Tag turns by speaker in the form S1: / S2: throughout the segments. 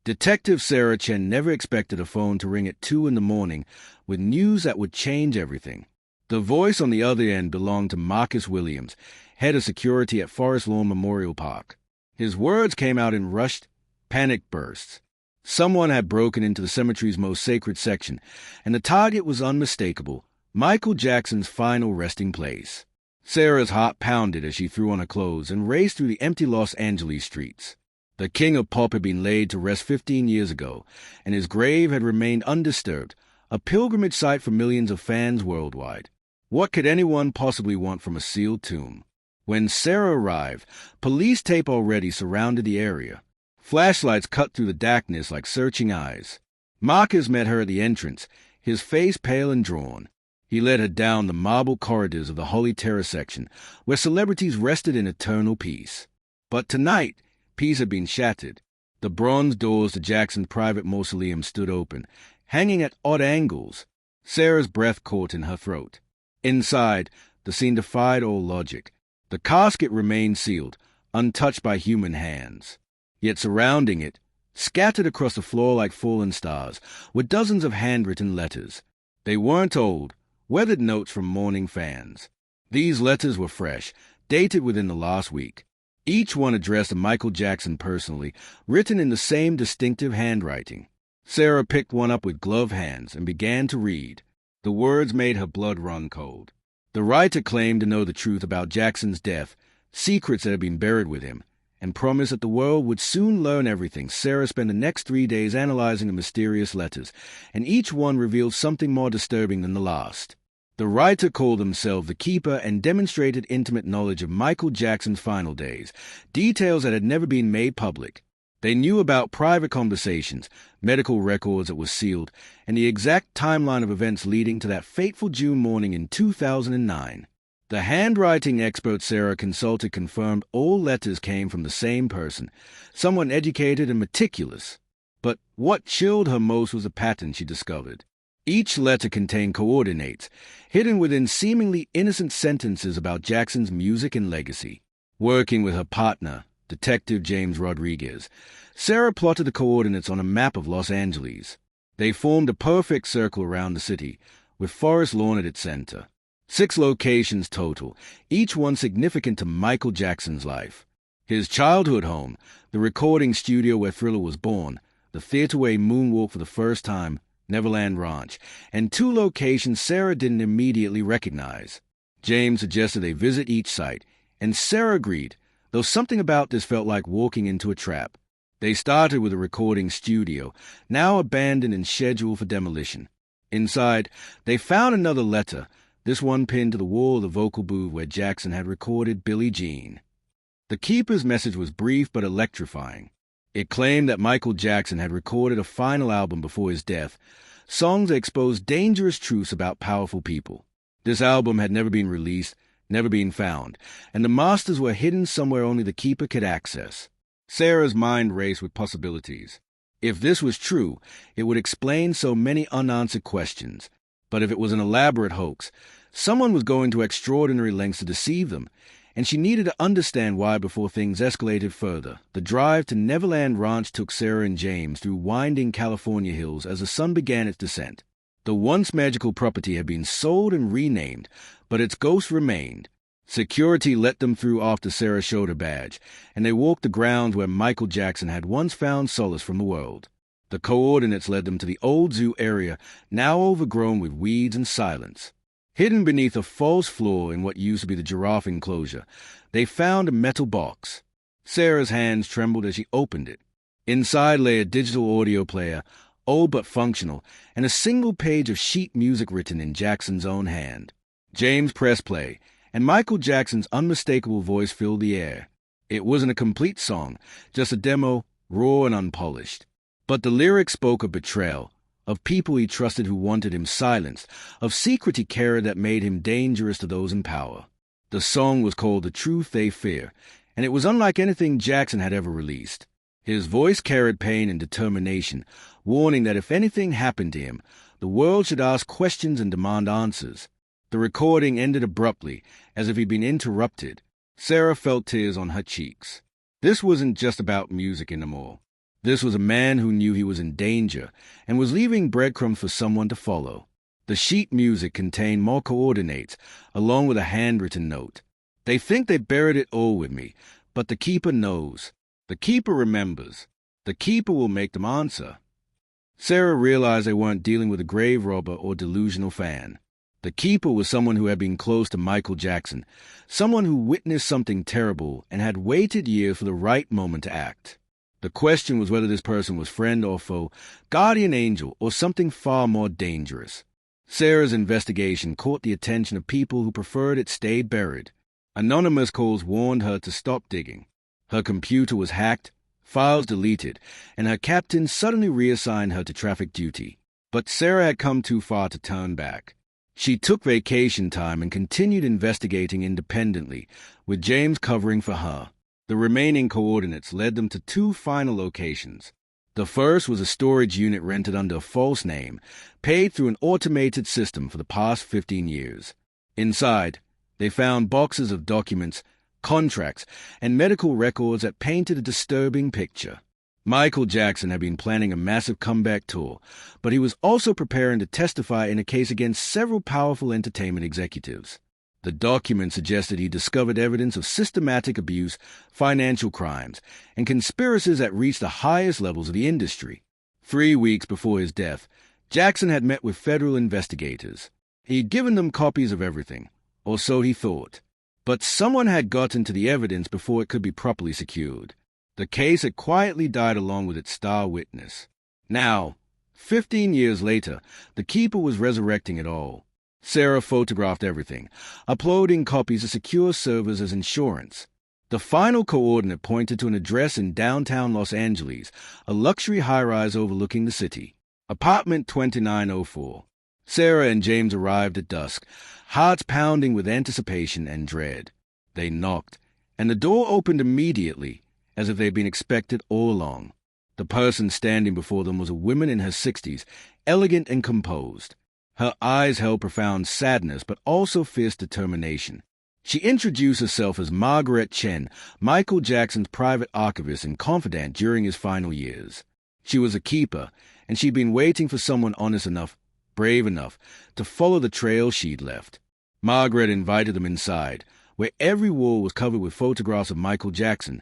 S1: Detective Sarah Chen never expected a phone to ring at 2 in the morning with news that would change everything. The voice on the other end belonged to Marcus Williams, head of security at Forest Lawn Memorial Park. His words came out in rushed, panic bursts. Someone had broken into the cemetery's most sacred section, and the target was unmistakable: Michael Jackson's final resting place. Sarah's heart pounded as she threw on her clothes and raced through the empty Los Angeles streets. The king of pop had been laid to rest 15 years ago, and his grave had remained undisturbed, a pilgrimage site for millions of fans worldwide. What could anyone possibly want from a sealed tomb? When Sarah arrived, police tape already surrounded the area. Flashlights cut through the darkness like searching eyes. Marcus met her at the entrance, his face pale and drawn. He led her down the marble corridors of the Holy Terror section, where celebrities rested in eternal peace. But tonight, peace had been shattered. The bronze doors to Jackson's private mausoleum stood open, hanging at odd angles. Sarah's breath caught in her throat. Inside, the scene defied all logic. The casket remained sealed, untouched by human hands. Yet surrounding it, scattered across the floor like fallen stars, were dozens of handwritten letters. They weren't old, weathered notes from mourning fans. These letters were fresh, dated within the last week. Each one addressed to Michael Jackson personally, written in the same distinctive handwriting. Sarah picked one up with gloved hands and began to read. The words made her blood run cold. The writer claimed to know the truth about Jackson's death, secrets that had been buried with him, and promised that the world would soon learn everything. Sarah spent the next 3 days analyzing the mysterious letters, and each one revealed something more disturbing than the last. The writer called himself the Keeper and demonstrated intimate knowledge of Michael Jackson's final days, details that had never been made public. They knew about private conversations, medical records that were sealed, and the exact timeline of events leading to that fateful June morning in 2009. The handwriting expert Sarah consulted confirmed all letters came from the same person, someone educated and meticulous. But what chilled her most was a pattern she discovered. Each letter contained coordinates, hidden within seemingly innocent sentences about Jackson's music and legacy. Working with her partner, Detective James Rodriguez, Sarah plotted the coordinates on a map of Los Angeles. They formed a perfect circle around the city, with Forest Lawn at its center. 6 locations total, each one significant to Michael Jackson's life. His childhood home, the recording studio where Thriller was born, the theater where he moonwalked for the first time, Neverland Ranch, and 2 locations Sarah didn't immediately recognize. James suggested they visit each site, and Sarah agreed, though something about this felt like walking into a trap. They started with a recording studio, now abandoned and scheduled for demolition. Inside, they found another letter, this one pinned to the wall of the vocal booth where Jackson had recorded Billie Jean. The Keeper's message was brief but electrifying. It claimed that Michael Jackson had recorded a final album before his death, songs that exposed dangerous truths about powerful people. This album had never been released, never been found, and the masters were hidden somewhere only the Keeper could access. Sarah's mind raced with possibilities. If this was true, it would explain so many unanswered questions. But if it was an elaborate hoax, someone was going to extraordinary lengths to deceive them, and she needed to understand why before things escalated further. The drive to Neverland Ranch took Sarah and James through winding California hills as the sun began its descent. The once magical property had been sold and renamed, but its ghost remained. Security let them through after Sarah showed her badge, and they walked the grounds where Michael Jackson had once found solace from the world. The coordinates led them to the old zoo area, now overgrown with weeds and silence. Hidden beneath a false floor in what used to be the giraffe enclosure, they found a metal box. Sarah's hands trembled as she opened it. Inside lay a digital audio player, old but functional, and a single page of sheet music written in Jackson's own hand. James pressed play, and Michael Jackson's unmistakable voice filled the air. It wasn't a complete song, just a demo, raw and unpolished. But the lyrics spoke of betrayal, of people he trusted who wanted him silenced, of secrets he carried that made him dangerous to those in power. The song was called The Truth They Fear, and it was unlike anything Jackson had ever released. His voice carried pain and determination, warning that if anything happened to him, the world should ask questions and demand answers. The recording ended abruptly, as if he'd been interrupted. Sarah felt tears on her cheeks. This wasn't just about music anymore. This was a man who knew he was in danger and was leaving breadcrumbs for someone to follow. The sheet music contained more coordinates, along with a handwritten note. They think they buried it all with me, but the keeper knows. The keeper remembers. The keeper will make them answer. Sarah realized they weren't dealing with a grave robber or delusional fan. The keeper was someone who had been close to Michael Jackson, someone who witnessed something terrible and had waited years for the right moment to act. The question was whether this person was friend or foe, guardian angel, or something far more dangerous. Sarah's investigation caught the attention of people who preferred it stay buried. Anonymous calls warned her to stop digging. Her computer was hacked, files deleted, and her captain suddenly reassigned her to traffic duty. But Sarah had come too far to turn back. She took vacation time and continued investigating independently, with James covering for her. The remaining coordinates led them to two final locations. The first was a storage unit rented under a false name, paid through an automated system for the past 15 years. Inside, they found boxes of documents, contracts, and medical records that painted a disturbing picture. Michael Jackson had been planning a massive comeback tour, but he was also preparing to testify in a case against several powerful entertainment executives. The document suggested he discovered evidence of systematic abuse, financial crimes, and conspiracies that reached the highest levels of the industry. 3 weeks before his death, Jackson had met with federal investigators. He'd given them copies of everything, or so he thought. But someone had gotten to the evidence before it could be properly secured. The case had quietly died along with its star witness. Now, 15 years later, the keeper was resurrecting it all. Sarah photographed everything, uploading copies to secure servers as insurance. The final coordinate pointed to an address in downtown Los Angeles, a luxury high-rise overlooking the city. Apartment 2904. Sarah and James arrived at dusk, hearts pounding with anticipation and dread. They knocked, and the door opened immediately, as if they'd been expected all along. The person standing before them was a woman in her 60s, elegant and composed. Her eyes held profound sadness, but also fierce determination. She introduced herself as Margaret Chen, Michael Jackson's private archivist and confidant during his final years. She was a keeper, and she'd been waiting for someone honest enough, brave enough, to follow the trail she'd left. Margaret invited them inside, where every wall was covered with photographs of Michael Jackson,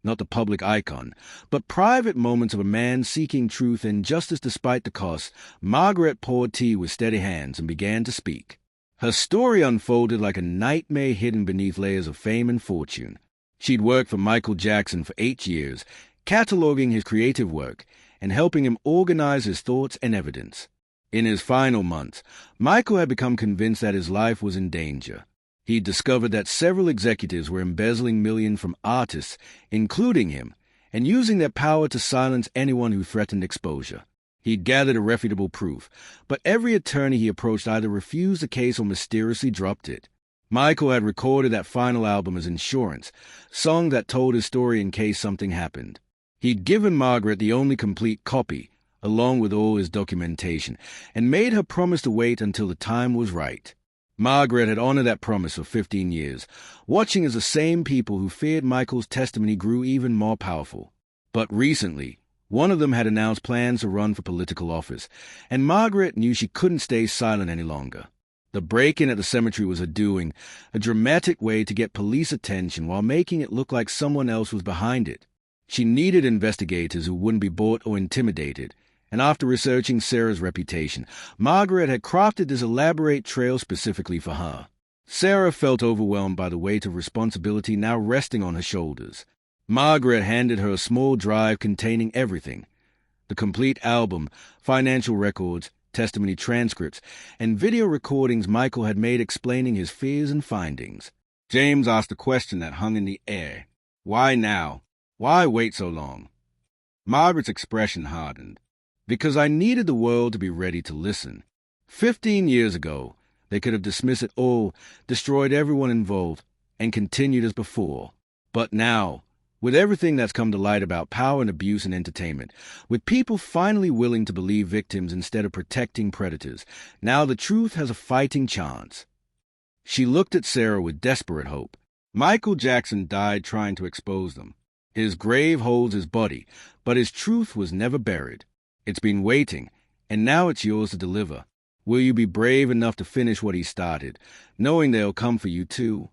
S1: not the public icon, but private moments of a man seeking truth and justice despite the cost. Margaret poured tea with steady hands and began to speak. Her story unfolded like a nightmare hidden beneath layers of fame and fortune. She'd worked for Michael Jackson for 8 years, cataloging his creative work and helping him organize his thoughts and evidence. In his final months, Michael had become convinced that his life was in danger. He discovered that several executives were embezzling millions from artists, including him, and using their power to silence anyone who threatened exposure. He'd gathered irrefutable proof, but every attorney he approached either refused the case or mysteriously dropped it. Michael had recorded that final album as insurance, songs that told his story in case something happened. He'd given Margaret the only complete copy, along with all his documentation, and made her promise to wait until the time was right. Margaret had honored that promise for 15 years, watching as the same people who feared Michael's testimony grew even more powerful. But recently, one of them had announced plans to run for political office, and Margaret knew she couldn't stay silent any longer. The break-in at the cemetery was her doing, a dramatic way to get police attention while making it look like someone else was behind it. She needed investigators who wouldn't be bought or intimidated, and after researching Sarah's reputation, Margaret had crafted this elaborate trail specifically for her. Sarah felt overwhelmed by the weight of responsibility now resting on her shoulders. Margaret handed her a small drive containing everything: the complete album, financial records, testimony transcripts, and video recordings Michael had made explaining his fears and findings. James asked a question that hung in the air. Why now? Why wait so long? Margaret's expression hardened. Because I needed the world to be ready to listen. 15 years ago, they could have dismissed it all, destroyed everyone involved, and continued as before. But now, with everything that's come to light about power and abuse in entertainment, with people finally willing to believe victims instead of protecting predators, now the truth has a fighting chance. She looked at Sarah with desperate hope. Michael Jackson died trying to expose them. His grave holds his body, but his truth was never buried. It's been waiting, and now it's yours to deliver. Will you be brave enough to finish what he started, knowing they'll come for you too?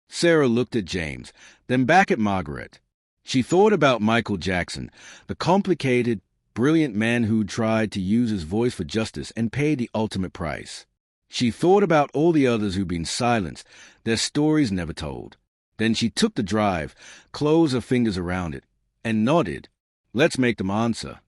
S1: Sarah looked at James, then back at Margaret. She thought about Michael Jackson, the complicated, brilliant man who tried to use his voice for justice and paid the ultimate price. She thought about all the others who'd been silenced, their stories never told. Then she took the drive, closed her fingers around it, and nodded. Let's make them answer.